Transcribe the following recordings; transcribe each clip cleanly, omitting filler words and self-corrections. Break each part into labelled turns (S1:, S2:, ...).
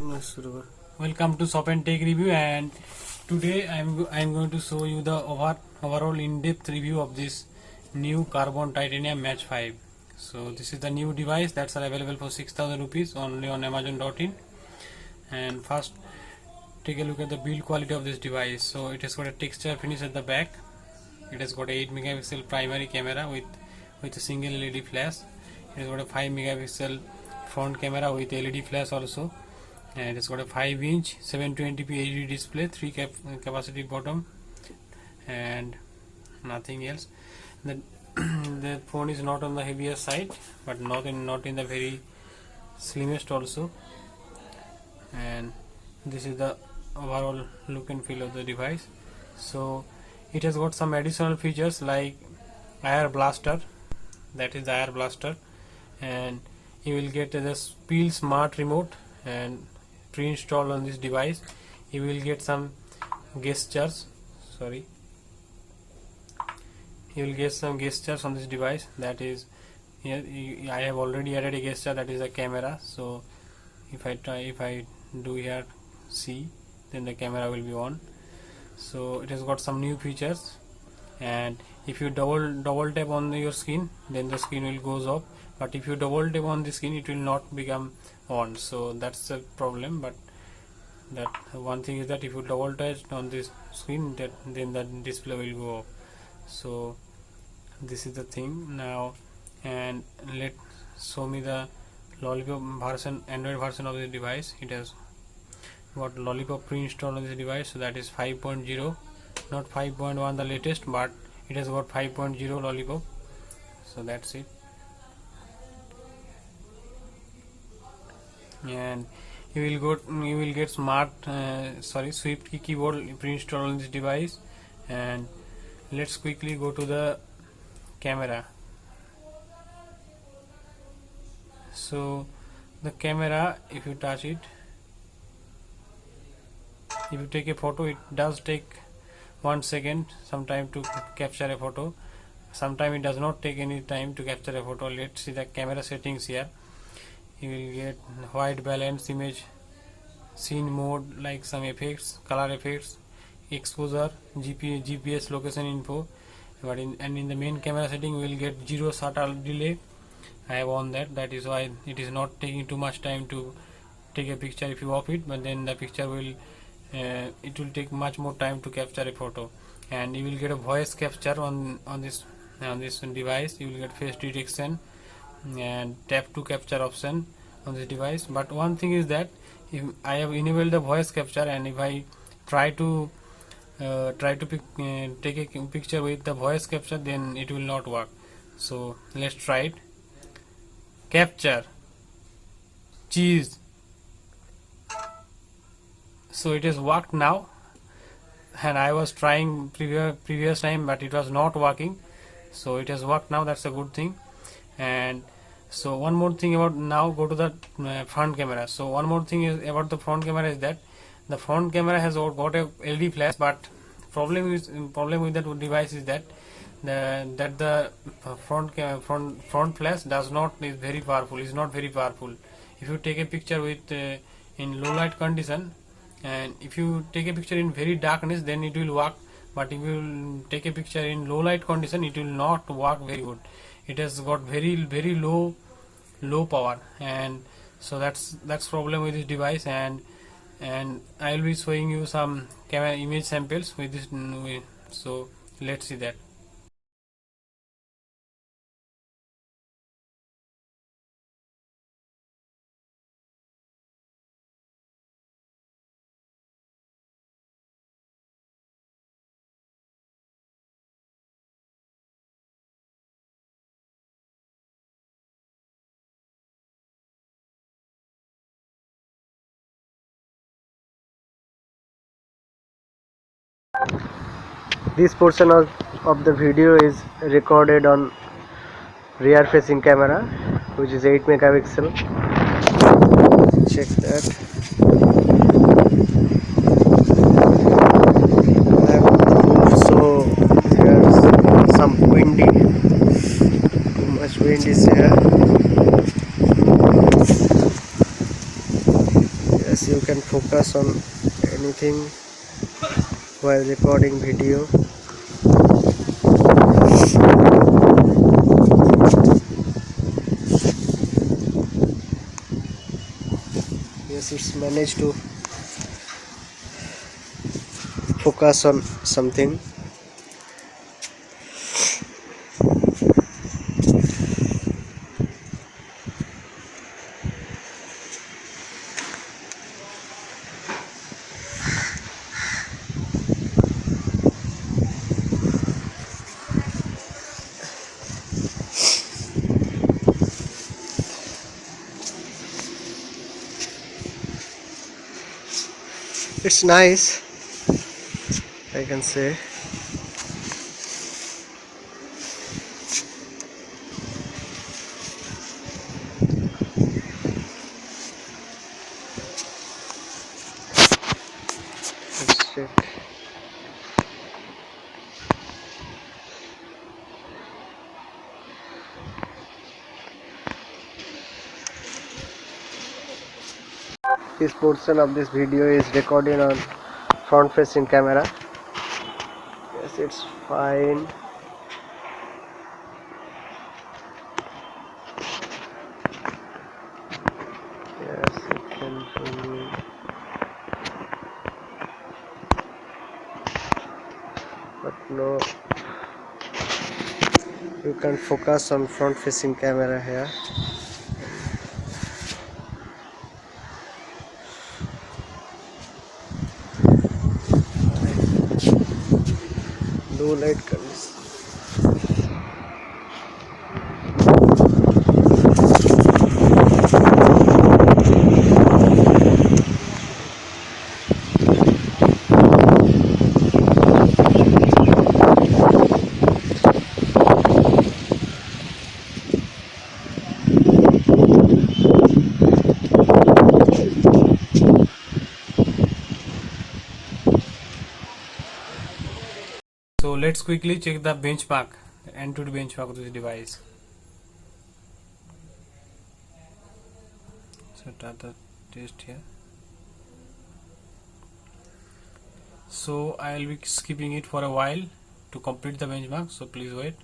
S1: Welcome to Shop and Take Review, and today I'm going to show you the overall in-depth review of this new Carbon Titanium Match 5. So this is the new device that's available for 6,000 rupees only on Amazon.in. And first, take a look at the build quality of this device. So it has got a texture finish at the back. It has got a 8 megapixel primary camera with a single LED flash. It has got a 5 megapixel front camera with LED flash also, and it's got a 5-inch 720p HD display, 3 capacity bottom, and nothing else. The phone is not on the heavier side, but not in the very slimmest also. And this is the overall look and feel of the device. So it has got some additional features like Air Blaster, that is the Air Blaster, and you will get the Peel Smart Remote and pre-installed on this device. You will get some gestures. You will get some gestures on this device. That is, here I have already added a gesture, that is a camera. So if I do here C, then the camera will be on. So it has got some new features, and if you double tap on your screen, then the screen will goes off. But if you double tap on the screen, it will not become on. So that's the problem. But that one thing is that if you double tap on this screen, then the display will go off. So this is the thing now. And show me the Lollipop version, Android version of the device. It has got Lollipop pre-installed on this device, so that is 5.0, not 5.1 the latest, but it has got 5.0 Lollipop. So that's it. And you will get Swift keyboard pre-installed on this device. And let's quickly go to the camera. So the camera, if you touch it, if you take a photo, it does take 1 second sometime to capture a photo. Sometime it does not take any time to capture a photo. Let's see the camera settings here. You will get white balance, image scene mode, like some effects, color effects, exposure, GPS location info. But in the main camera setting, you will get 0 shutter delay. I have on that is why it is not taking too much time to take a picture if you off it, but then the picture will it will take much more time to capture a photo. And you will get a voice capture on this device. You will get face detection and tap to capture option on this device. But one thing is that if I have enabled the voice capture, and if I try to take a picture with the voice capture, then it will not work. So let's try it. Capture cheese. So it has worked now, and I was trying previous time, but it was not working. So it has worked now. That's a good thing. And so one more thing about, now go to the front camera. So one more thing is about the front camera is that the front camera has got a LED flash, but problem with that device is that the front flash is not very powerful. If you take a picture with in low light condition, and if you take a picture in very darkness, then it will work. But if you take a picture in low light condition, it will not work very good. It has got very low power, and so that's problem with this device. And I will be showing you some camera image samples with this. So let's see that.
S2: This portion of the video is recorded on rear facing camera, which is 8 megapixel. Check that. So there's some windy, too much wind is here. Yes, you can focus on anything while recording video. Yes, it's managed to focus on something. It's nice, I can say. Let's check. This portion of this video is recorded on front facing camera. Yes, it's fine. Yes, it can show you. But no, you can focus on front facing camera here. Low light condition.
S1: So let's quickly check the benchmark, the Antutu benchmark of this device. So start the test here. So I'll be skipping it for a while to complete the benchmark, so please wait.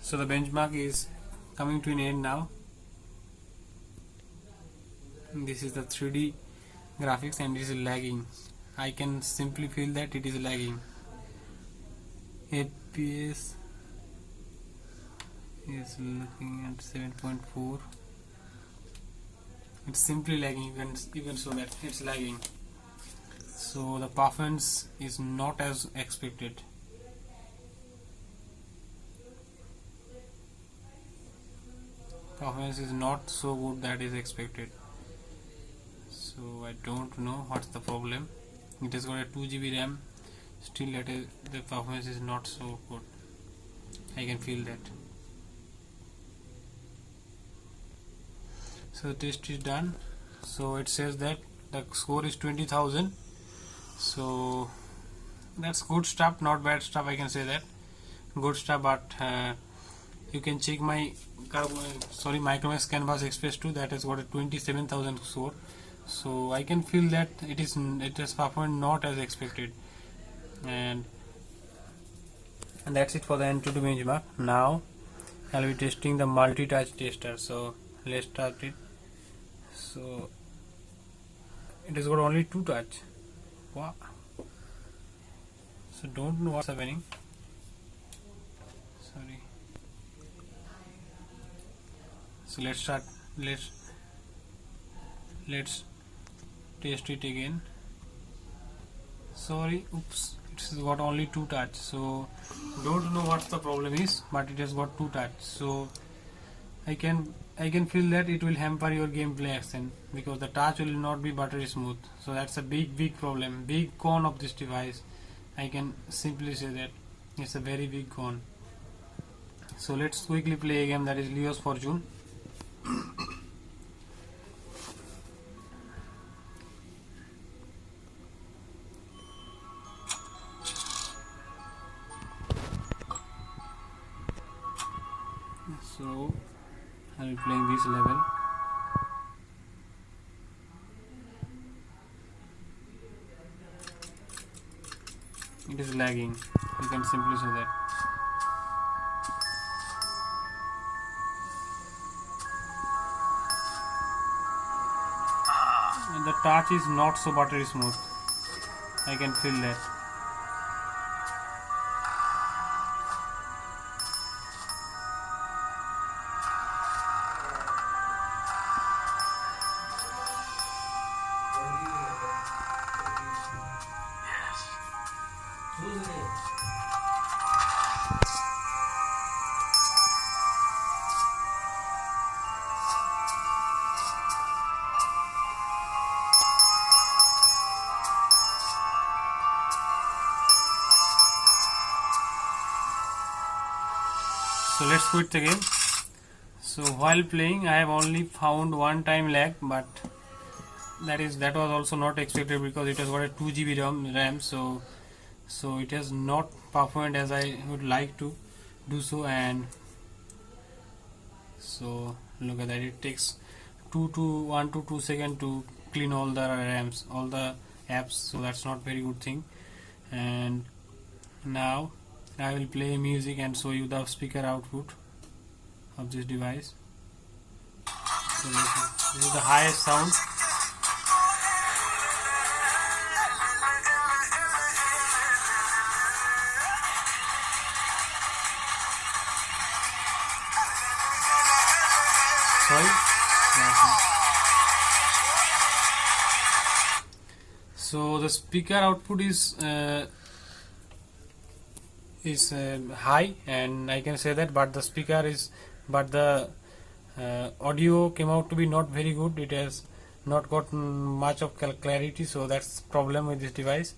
S1: So the benchmark is coming to an end now. This is the 3D graphics and it is lagging. I can simply feel that it is lagging. FPS is looking at 7.4. It's simply lagging, you can show that it's lagging. So the performance is not as expected. Performance is not so good that is expected. So I don't know what's the problem. It has got a 2 GB RAM, still the performance is not so good. I can feel that. So the test is done. So it says that the score is 20,000. So that's good stuff, not bad stuff, I can say that. Good stuff, but you can check my Micromax Canvas Express 2 that has got a 27,000 score. So I can feel that it has performed not as expected, and that's it for the Antutu benchmark. Now I'll be testing the multi-touch tester. So let's start it. So it has got only 2 touch. Wow. So don't know what's happening. Sorry. So let's start. Let's test it again. Sorry, oops, it's got only 2 touch. So don't know what the problem is, but it has got 2 touch. So I can feel that it will hamper your gameplay action because the touch will not be buttery smooth. So that's a big problem, big con of this device. I can simply say that it's a very big con. So let's quickly play a game, that is Leo's Fortune. So I'll be playing this level. It is lagging, you can simply say that. And the touch is not so buttery smooth, I can feel that. So let's quit the game. So while playing I have only found one time lag, but that was also not expected because it has got a 2 GB RAM, so it has not performed as I would like to do so. And so look at that, it takes 1 to 2 seconds to clean all the RAMs, all the apps, so that's not very good thing. And now I will play music and show you the speaker output of this device. So this is the highest sound. So the speaker output is high, and I can say that, but the audio came out to be not very good. It has not got much of clarity, so that's problem with this device.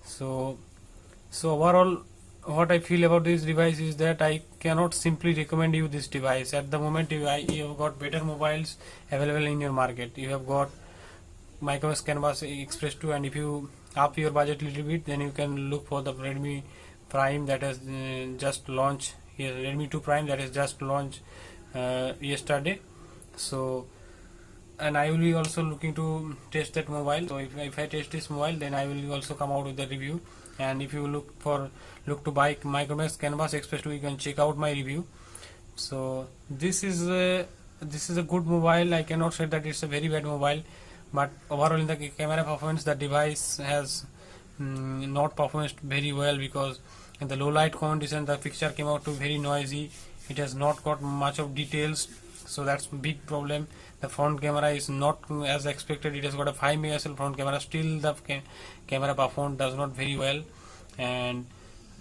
S1: So overall, what I feel about this device is that I cannot simply recommend you this device. At the moment you have got better mobiles available in your market. You have got Micromax Canvas Express 2, and if you up your budget a little bit, then you can look for the Redmi Prime that has just launched here, Redmi 2 Prime that has just launched yesterday. So, and I will be also looking to test that mobile. So if I test this mobile, then I will also come out with the review. And if you look to buy Micromax Canvas Express 2, you can check out my review. So this is a good mobile. I cannot say that it's a very bad mobile, but overall in the camera performance, the device has not performed very well, because in the low light condition the picture came out to very noisy. It has not got much of details, so that's big problem. The front camera is not as expected. It has got a 5 megapixel front camera, still the camera performance does not very well. And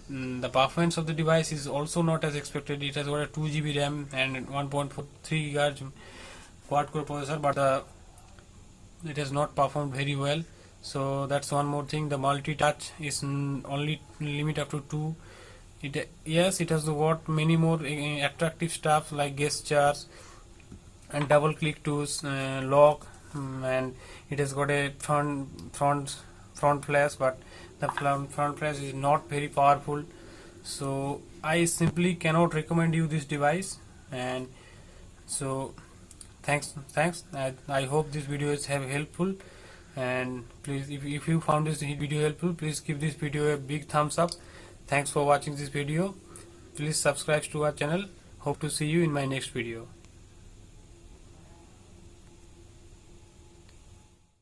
S1: the performance of the device is also not as expected. It has got a 2 GB RAM and 1.43 GHz quad core processor, but it has not performed very well. So that's one more thing. The multi-touch is only limit up to 2. Yes, it has got many more attractive stuff like gestures and double click tools, lock, and it has got a front flash, but the front flash is not very powerful. So I simply cannot recommend you this device. And so thanks. I hope this video is helpful. And please, if you found this video helpful, please give this video a big thumbs up. Thanks for watching this video. Please subscribe to our channel. Hope to see you in my next video.